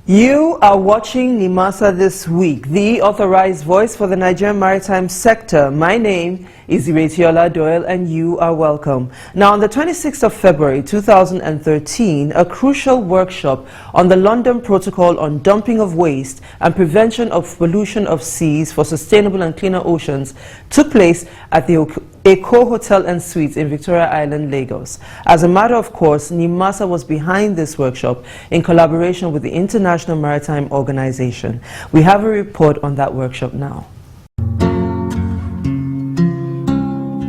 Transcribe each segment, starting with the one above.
You are watching Nimasa This Week, the authorized voice for the Nigerian maritime sector. My name is Iretiola Doyle and you are welcome. Now, on the 26th of February 2013, a crucial workshop on the London Protocol on Dumping of Waste and Prevention of Pollution of Seas for Sustainable and Cleaner Oceans took place at the Eko Hotel and Suites in Victoria Island, Lagos. As a matter of course, Nimasa was behind this workshop in collaboration with the International Maritime Organization. We have a report on that workshop now.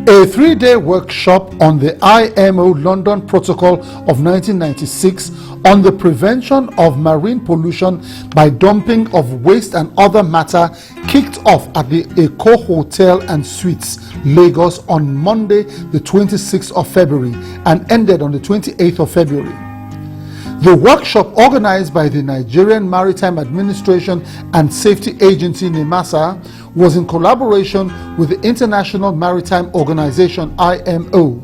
A three-day workshop on the IMO London Protocol of 1996 on the prevention of marine pollution by dumping of waste and other matter kicked off at the Eko Hotel and Suites, Lagos on Monday, the 26th of February and ended on the 28th of February. The workshop, organized by the Nigerian Maritime Administration and Safety Agency Nimasa, was in collaboration with the International Maritime Organization IMO.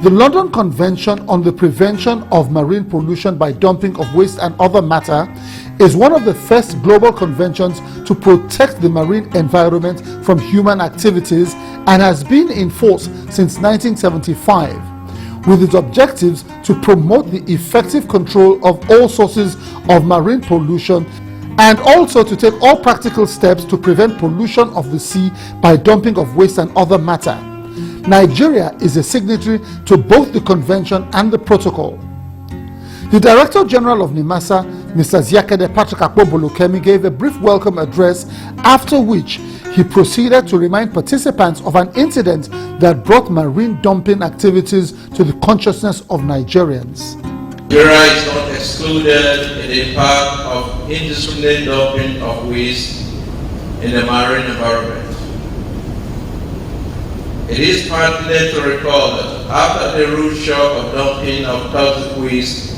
The London Convention on the Prevention of Marine Pollution by Dumping of Waste and Other Matter is one of the first global conventions to protect the marine environment from human activities and has been in force since 1975. With its objectives to promote the effective control of all sources of marine pollution and also to take all practical steps to prevent pollution of the sea by dumping of waste and other matter. Nigeria is a signatory to both the convention and the protocol. The Director General of Nimasa, Mr. Ziakede Patrick Akpobolokemi, gave a brief welcome address, after which he proceeded to remind participants of an incident that brought marine dumping activities to the consciousness of Nigerians. Nigeria is not excluded in the path of indiscriminate dumping of waste in the marine environment. It is pertinent to recall that after the rude shock of dumping of toxic waste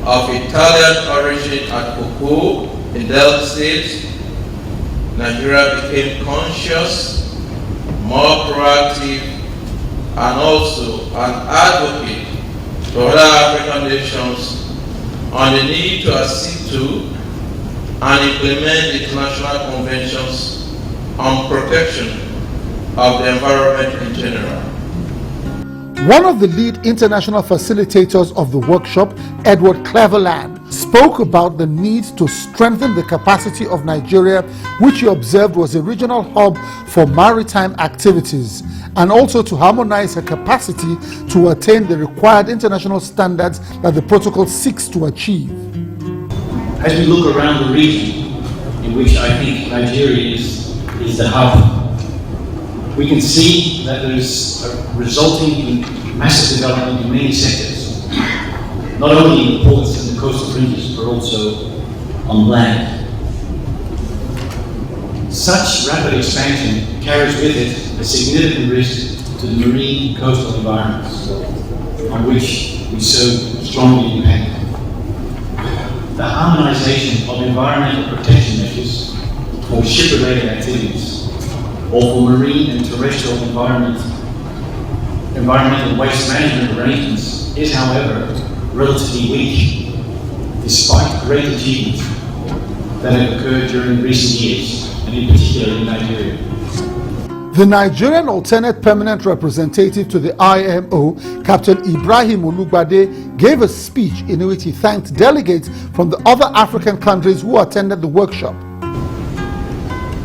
of Italian origin at Eko in Delta State, Nigeria became conscious, more proactive, and also an advocate to other African nations on the need to accede to and implement international conventions on protection of the environment in general. One of the lead international facilitators of the workshop, Edward Cleveland, spoke about the need to strengthen the capacity of Nigeria, which he observed was a regional hub for maritime activities, and also to harmonize her capacity to attain the required international standards that the protocol seeks to achieve. As we look around the region, in which I think Nigeria is the hub, we can see that there is a resulting in massive development in many sectors, not only in the ports and the coastal fringes, but also on land. Such rapid expansion carries with it a significant risk to the marine and coastal environments on which we so strongly depend. The harmonization of environmental protection measures for ship-related activities or for marine and terrestrial environmental waste management arrangements is, however, relatively weak, despite great achievements that have occurred during recent years, and in particular in Nigeria. The Nigerian alternate permanent representative to the IMO, Captain Ibrahim Olugbade, gave a speech in which he thanked delegates from the other African countries who attended the workshop.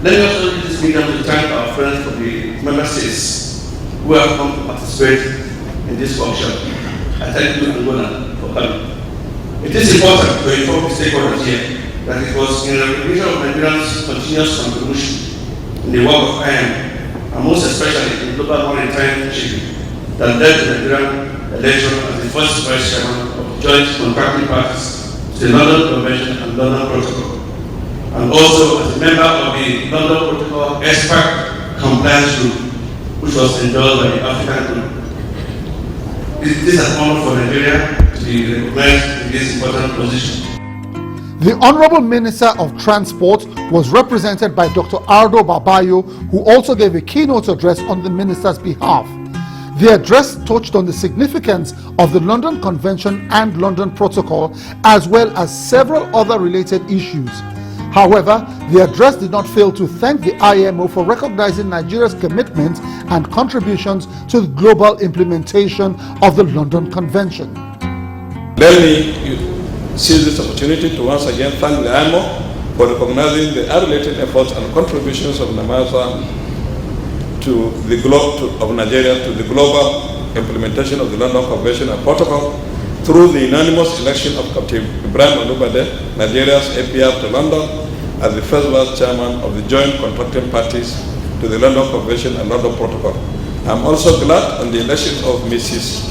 Let me also use this medium to thank our friends from the member states who have come to participate in this workshop. I thank you, Angola, for coming. It is important to inform the stakeholders here that it was in recognition of Nigerians' continuous contribution in the work of IMO, and most especially in global maritime shipping, that led to Nigerian election as the first vice chairman of the joint contracting parties to the London Convention and London Protocol, and also as a member of the London Protocol Expert Compliance Group, which was endorsed by the African Group. This is an honor for Nigeria to be recognized in this important position. The Honorable Minister of Transport was represented by Dr. Ardo Babayo, who also gave a keynote address on the minister's behalf. The address touched on the significance of the London Convention and London Protocol, as well as several other related issues. However, the address did not fail to thank the IMO for recognizing Nigeria's commitment and contributions to the global implementation of the London Convention. Let me seize this opportunity to once again thank the IMO for recognizing the related efforts and contributions of Nimasa to the of Nigeria to the global implementation of the London Convention and Protocol through the unanimous election of Captain Ibrahim Alubade, Nigeria's APR to London, as the first vice chairman of the joint contracting parties to the London Convention and London Protocol. I'm also glad on the election of Mrs.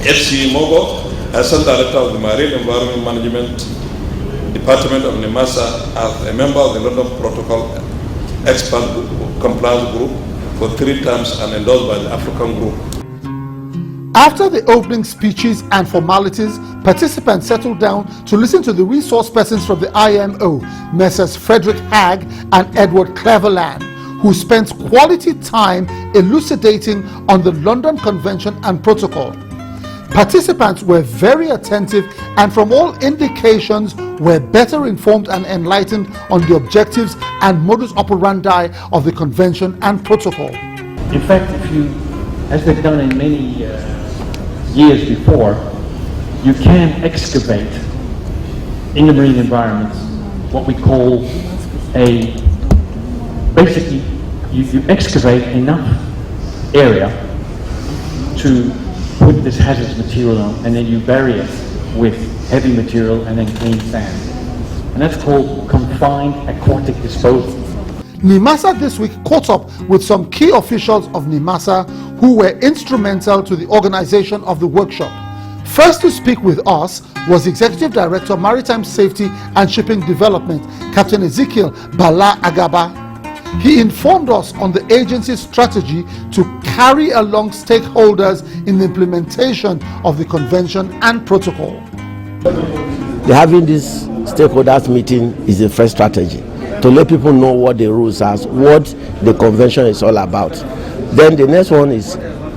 F.C. Mogo as Director of the Marine Environment Management Department of Nimasa as a member of the London Protocol Expert Compliance Group for 3 terms and endorsed by the African Group. After the opening speeches and formalities, participants settled down to listen to the resource persons from the IMO, Messrs. Frederick Hagg and Edward Cleveland, who spent quality time elucidating on the London Convention and Protocol. Participants were very attentive and from all indications were better informed and enlightened on the objectives and modus operandi of the Convention and Protocol. In fact, as they've done in many years before, you can excavate in the marine environments what we call basically you excavate enough area to put this hazardous material on, and then you bury it with heavy material and then clean sand. And that's called confined aquatic disposal. Nimasa this week caught up with some key officials of Nimasa who were instrumental to the organization of the workshop. First to speak with us was Executive Director Maritime Safety and Shipping Development, Captain Ezekiel Bala Agaba. He informed us on the agency's strategy to carry along stakeholders in the implementation of the Convention and Protocol. Having this stakeholders meeting is the first strategy, to let people know what the rules are, what the convention is all about. Then the next one is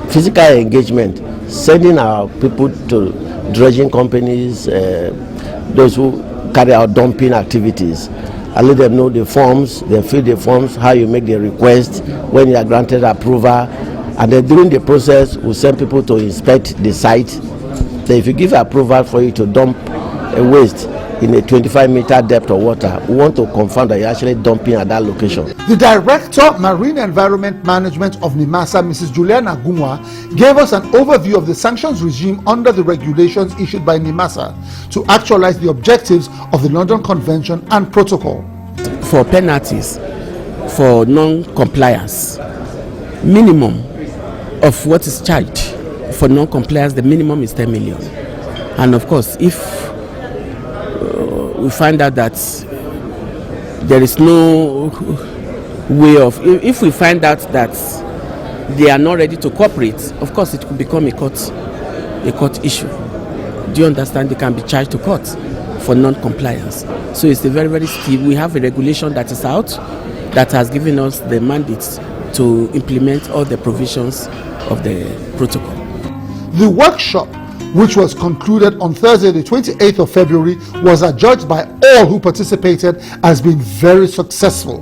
physical engagement, sending our people to dredging companies, those who carry out dumping activities. I let them know the forms, they fill the forms, how you make the request, when you are granted approval, and then during the process we send people to inspect the site. So if you give approval for you to dump a waste in a 25-meter depth of water, we want to confirm that you're actually dumping at that location. The Director, Marine Environment Management of Nimasa, Mrs. Juliana Gumwa, gave us an overview of the sanctions regime under the regulations issued by Nimasa to actualize the objectives of the London Convention and Protocol. For penalties for non-compliance, minimum of what is charged for non-compliance, the minimum is 10 million. And of course, if we find out that there is no way of, if we find out that they are not ready to cooperate, of course it could become a court issue. Do you understand? They can be charged to court for non-compliance. So it's a very, very steep. We have a regulation that is out that has given us the mandate to implement all the provisions of the protocol. The workshop, which was concluded on Thursday the 28th of February, was adjudged by all who participated as being very successful.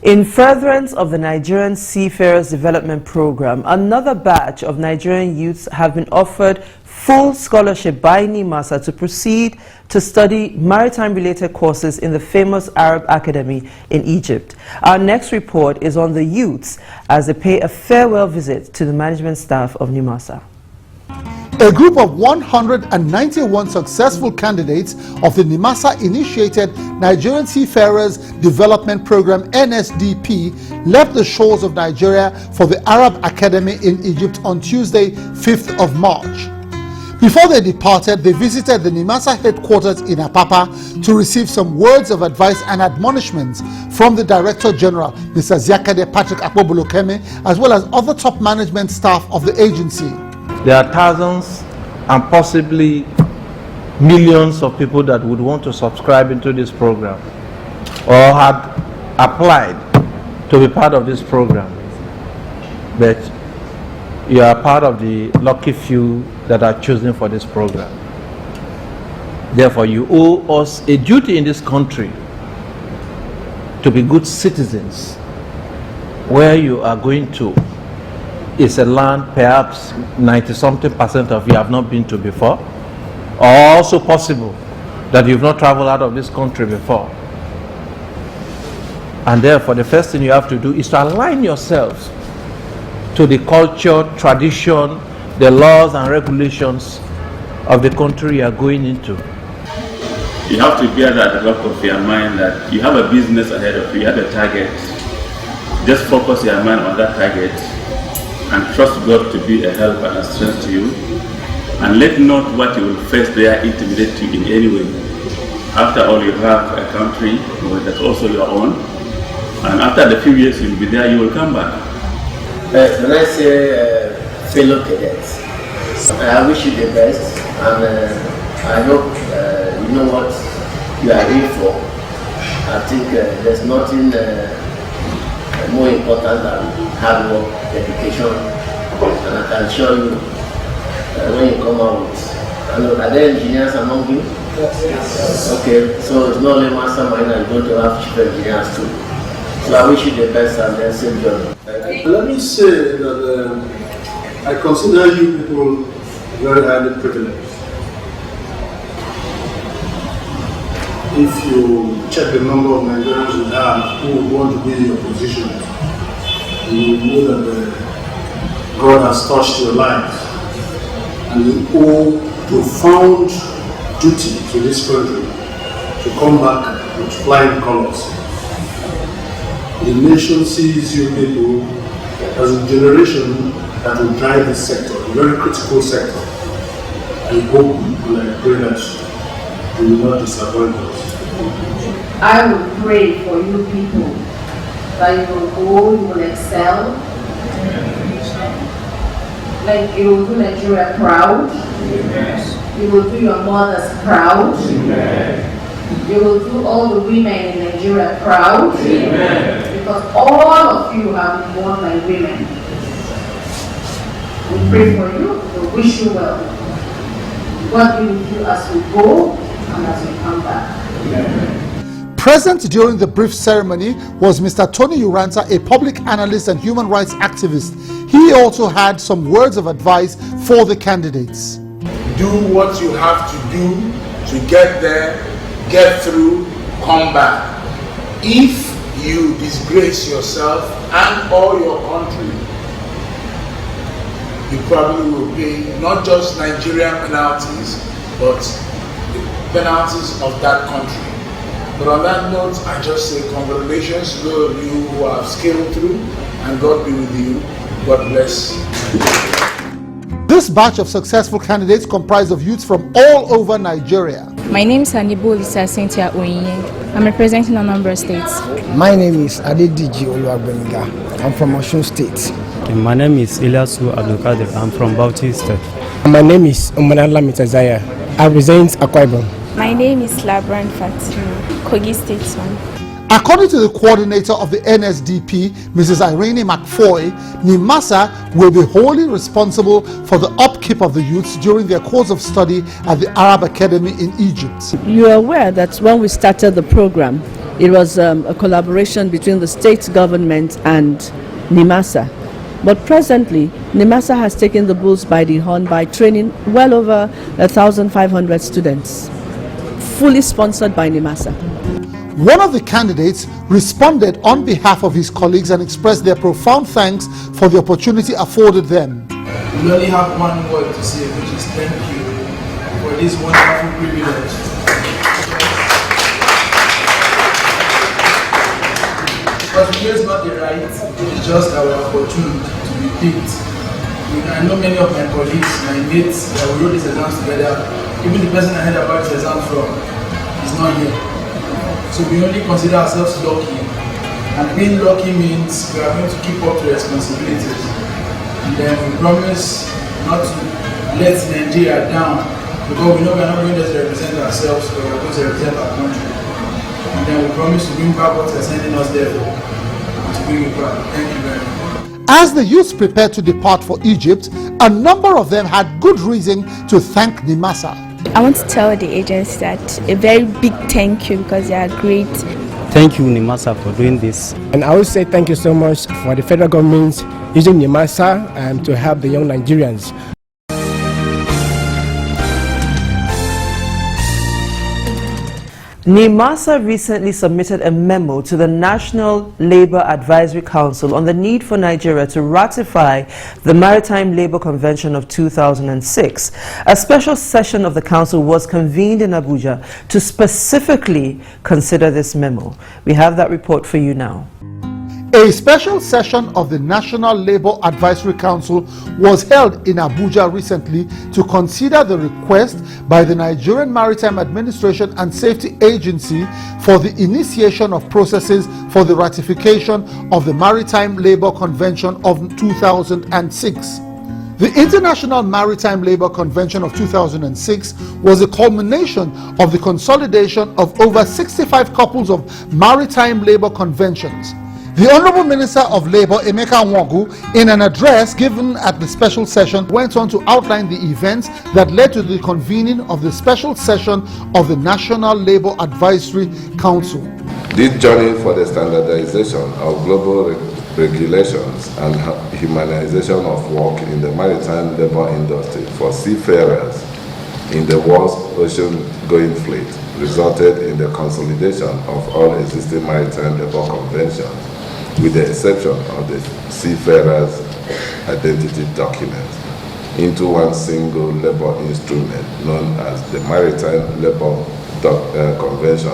In furtherance of the Nigerian Seafarers Development Program, another batch of Nigerian youths have been offered full scholarship by Nimasa to proceed to study maritime-related courses in the famous Arab Academy in Egypt. Our next report is on the youths as they pay a farewell visit to the management staff of Nimasa. A group of 191 successful candidates of the Nimasa-initiated Nigerian Seafarers Development Program (NSDP) left the shores of Nigeria for the Arab Academy in Egypt on Tuesday, 5th of March. Before they departed, they visited the Nimasa headquarters in Apapa to receive some words of advice and admonishments from the Director General, Mr. Ziakade Patrick Akpobolokeme, as well as other top management staff of the agency. There are thousands and possibly millions of people that would want to subscribe into this program or had applied to be part of this program, but you are part of the lucky few that are chosen for this program. Therefore, you owe us a duty in this country to be good citizens. Where you are going to is a land perhaps 90-something% of you have not been to before, or also possible that you've not traveled out of this country before. And therefore, the first thing you have to do is to align yourselves to the culture, tradition, the laws and regulations of the country you are going into. You have to bear that at the back of your mind that you have a business ahead of you, you have a target. Just focus your mind on that target and trust God to be a help and a strength to you. And let not what you will face there intimidate you in any way. After all, you have a country that's also your own. And after the few years you'll be there, you will come back. When I say fellow cadets, I wish you the best, and I hope you know what you are in for. I think there's nothing more important than hard work, dedication, and I can assure you when you come out with. Are there engineers among you? Yes. Okay, so it's not only mastermind, I'm going to have chief engineers too. So I wish you the best and then safe journey. Let me say that I consider you people very highly privileged. If you check the number of Nigerians you have who want to be in your position, you will know that God has touched your lives, and you owe profound duty to this country to come back with flying colors. The nation sees you people as a generation that will drive this sector, a very critical sector. I hope and I pray that you will not disappoint us. I will pray for you people that you will go, you will excel, like you will do Nigeria proud, you will do your mothers proud, you will do all the women in Nigeria proud, because all of you have been born by women. We pray for you, we wish you well. What we will do as we go and as we come back. Present during the brief ceremony was Mr. Tony Uranta, a public analyst and human rights activist. He also had some words of advice for the candidates. Do what you have to do to get there, get through, come back. If you disgrace yourself and or your country, you probably will pay not just Nigerian penalties, but the penalties of that country. But on that note, I just say congratulations to those of you who have scaled through, and God be with you. God bless. This batch of successful candidates comprised of youths from all over Nigeria. My name is Anibu Lisa Cynthia Oyinye. I'm representing Anambra State. My name is Adediji Oluwagbemiga. I'm from Osun State. My name is Ilyasu Abdulkadir. I'm from Bauchi State. My name is Umanala Mitazaya. I represent Akwa Ibom. My name is Labran Fatima, Kogi State one. According to the coordinator of the NSDP, Mrs. Irene McFoy, Nimasa will be wholly responsible for the upkeep of the youths during their course of study at the Arab Academy in Egypt. You are aware that when we started the program, it was a collaboration between the state government and Nimasa. But presently, Nimasa has taken the bulls by the horn by training well over 1,500 students, fully sponsored by Nimasa. One of the candidates responded on behalf of his colleagues and expressed their profound thanks for the opportunity afforded them. We only have one word to say, which is thank you for this wonderful privilege. But here is not the right, it is just our opportunity to be picked. I know many of my colleagues, my mates, that we wrote these exams together. Even the person I heard about this exam from is not here. So we only consider ourselves lucky. And being lucky means we are going to keep up to responsibilities. And then we promise not to let Nigeria down, because we know we are not going to represent ourselves, but we are going to represent our country. and then we promise to bring back what you're sending us there to bring it back. Thank you very much. As the youths prepared to depart for Egypt, a number of them had good reason to thank Nimasa. I want to tell the agents that a very big thank you because they are great. Thank you, Nimasa, for doing this. And I would say thank you so much for the federal government using Nimasa to help the young Nigerians. Nimasa recently submitted a memo to the National Labour Advisory Council on the need for Nigeria to ratify the Maritime Labour Convention of 2006. A special session of the council was convened in Abuja to specifically consider this memo. We have that report for you now. A special session of the National Labour Advisory Council was held in Abuja recently to consider the request by the Nigerian Maritime Administration and Safety Agency for the initiation of processes for the ratification of the Maritime Labour Convention of 2006. The International Maritime Labour Convention of 2006 was a culmination of the consolidation of over 65 couples of maritime labour conventions. The Honourable Minister of Labour, Emeka Nwogu, in an address given at the special session, went on to outline the events that led to the convening of the special session of the National Labour Advisory Council. This journey for the standardization of global regulations and humanization of work in the maritime labour industry for seafarers in the world's ocean-going fleet resulted in the consolidation of all existing maritime labour conventions, with the exception of the seafarers' identity document, into one single labour instrument known as the Maritime Labour Convention,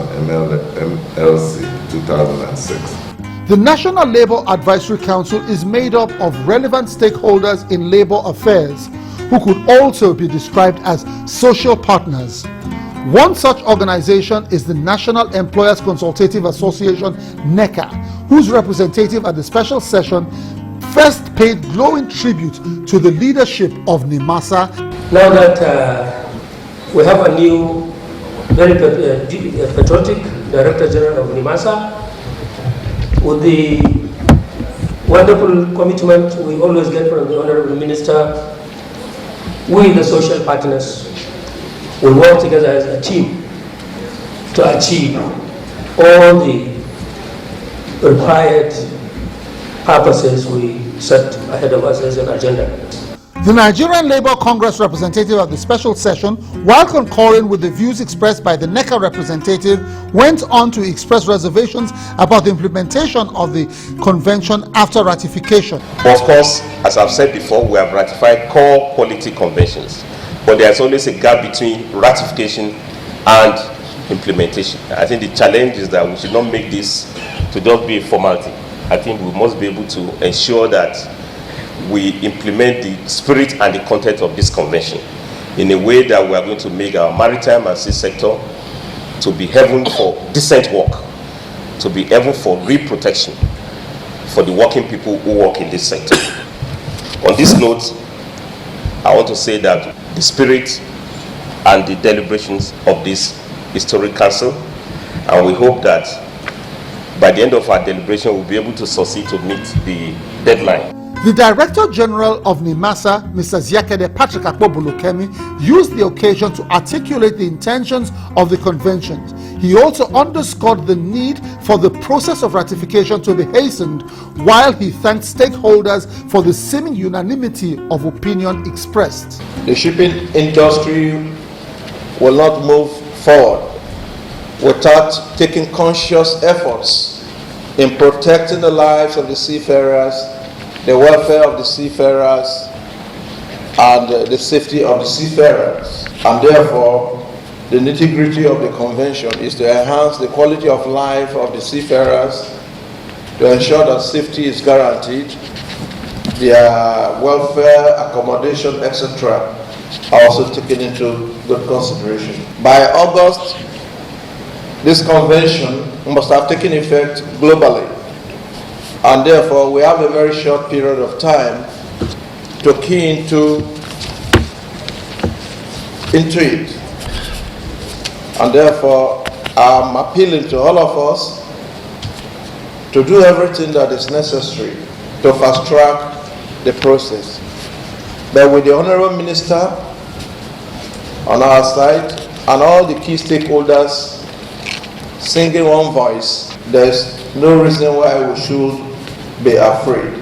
MLC 2006. The National Labour Advisory Council is made up of relevant stakeholders in labour affairs who could also be described as social partners. One such organization is the National Employers Consultative Association, NECA, whose representative at the special session first paid glowing tribute to the leadership of Nimasa. Now that we have a new, very patriotic Director General of Nimasa, with the wonderful commitment we always get from the Honorable Minister, we, the social partners, will work together as a team to achieve all the required purposes we set ahead of us as an agenda. The Nigerian Labour Congress representative at the special session, while concurring with the views expressed by the NECA representative, went on to express reservations about the implementation of the convention after ratification. Of course, as I've said before, we have ratified core quality conventions, but there's always a gap between ratification and implementation. I think the challenge is that we should not make this to just be a formality. I think we must be able to ensure that we implement the spirit and the content of this convention in a way that we are going to make our maritime and sea sector to be heaven for decent work, to be heaven for real protection for the working people who work in this sector. On this note, I want to say that the spirit and the deliberations of this historic council, and we hope that by the end of our deliberation we'll be able to succeed to meet the deadline. The Director General of Nimasa, Mr. Ziakede Patrick Akpobulukemi, used the occasion to articulate the intentions of the convention. He also underscored the need for the process of ratification to be hastened, while he thanked stakeholders for the seeming unanimity of opinion expressed. The shipping industry will not move forward without taking conscious efforts in protecting the lives of the seafarers, the welfare of the seafarers, and the safety of the seafarers. And therefore, the nitty-gritty of the convention is to enhance the quality of life of the seafarers, to ensure that safety is guaranteed, their welfare, accommodation, etc. are also taken into good consideration. By August, this convention must have taken effect globally, and therefore we have a very short period of time to key into it. And therefore I'm appealing to all of us to do everything that is necessary to fast track the process. But with the Honorable Minister on our side and all the key stakeholders singing one voice, there's no reason why we should be afraid.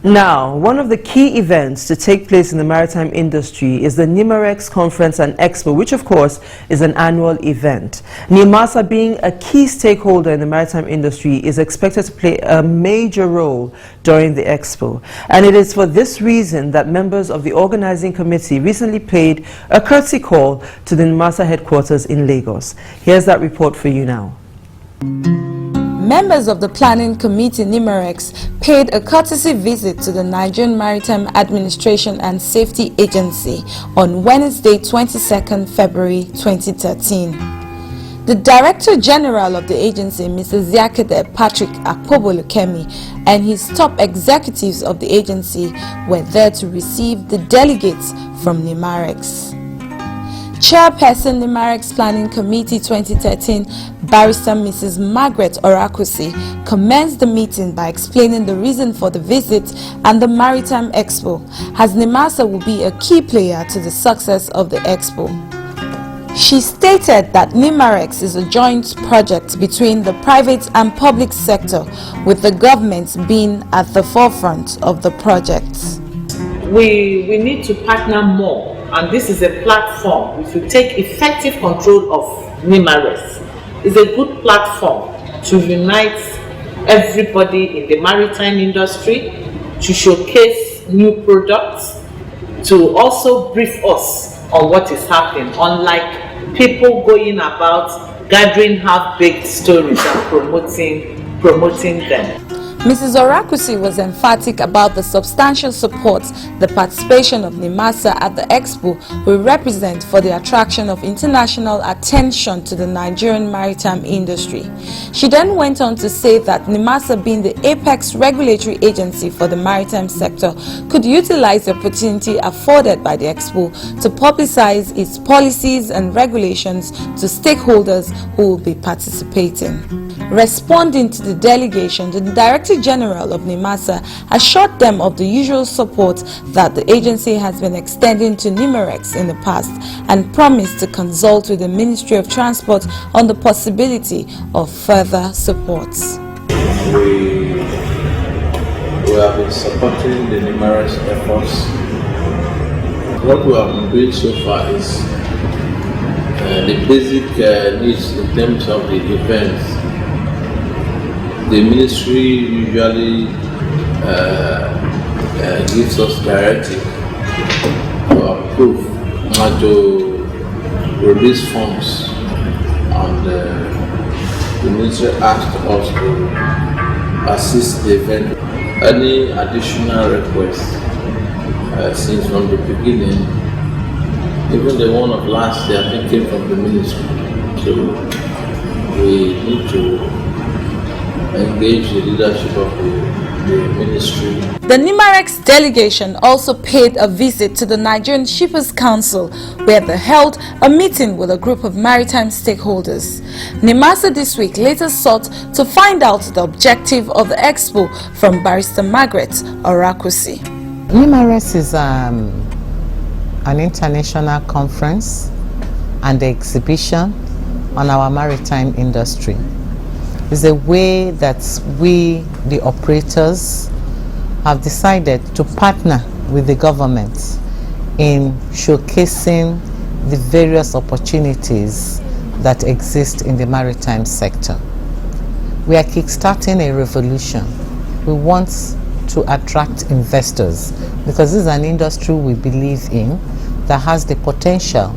Now, one of the key events to take place in the maritime industry is the NIMAREX Conference and Expo, which of course is an annual event. Nimasa, being a key stakeholder in the maritime industry, is expected to play a major role during the Expo. And it is for this reason that members of the organizing committee recently paid a courtesy call to the Nimasa headquarters in Lagos. Here's that report for you now. Members of the Planning Committee NIMAREX paid a courtesy visit to the Nigerian Maritime Administration and Safety Agency on Wednesday, 22nd February 2013. The Director General of the agency, Mrs. Yakede Patrick Akpobolukemi, and his top executives of the agency were there to receive the delegates from NIMAREX. Chairperson NIMAREX Planning Committee 2013, Barrister Mrs. Margaret Orakusi, commenced the meeting by explaining the reason for the visit and the Maritime Expo, as Nimasa will be a key player to the success of the Expo. She stated that NIMAREX is a joint project between the private and public sector, with the government being at the forefront of the project. We need to partner more, and this is a platform. If you take effective control of NIMAREX, it's a good platform to unite everybody in the maritime industry, to showcase new products, to also brief us on what is happening, unlike people going about gathering half-baked stories and promoting them. Mrs. Orakusi was emphatic about the substantial support the participation of Nimasa at the Expo will represent for the attraction of international attention to the Nigerian maritime industry. She then went on to say that Nimasa, being the apex regulatory agency for the maritime sector, could utilize the opportunity afforded by the Expo to publicize its policies and regulations to stakeholders who will be participating. Responding to the delegation, the Director General of NIMASA assured them of the usual support that the agency has been extending to NIMAREX in the past, and promised to consult with the Ministry of Transport on the possibility of further support. We have been supporting the NIMAREX efforts. What we have been doing so far is the basic needs in terms of the events. The ministry usually gives us directive to approve and to release funds, and the ministry asked us to assist the event. Any additional requests since from the beginning, even the one of last year, I think, came from the ministry. So we need to engage the leadership of the ministry. The NIMAREX delegation also paid a visit to the Nigerian Shippers Council, where they held a meeting with a group of maritime stakeholders. Nimasa this week later sought to find out the objective of the Expo from Barrister Margaret Orakusi. NIMAREX is an international conference and exhibition on our maritime industry. It's a way that we, the operators, have decided to partner with the government in showcasing the various opportunities that exist in the maritime sector. We are kickstarting a revolution. We want to attract investors because this is an industry we believe in that has the potential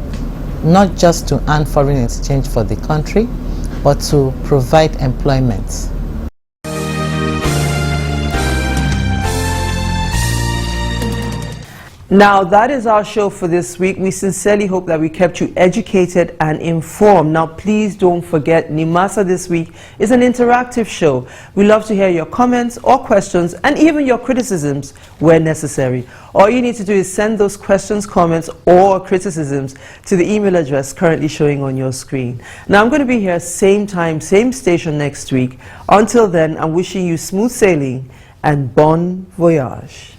not just to earn foreign exchange for the country, but to provide employment. Now, that is our show for this week. We sincerely hope that we kept you educated and informed. Now, please don't forget, Nimasa This Week is an interactive show. We love to hear your comments or questions and even your criticisms where necessary. All you need to do is send those questions, comments, or criticisms to the email address currently showing on your screen. Now, I'm going to be here same time, same station next week. Until then, I'm wishing you smooth sailing and bon voyage.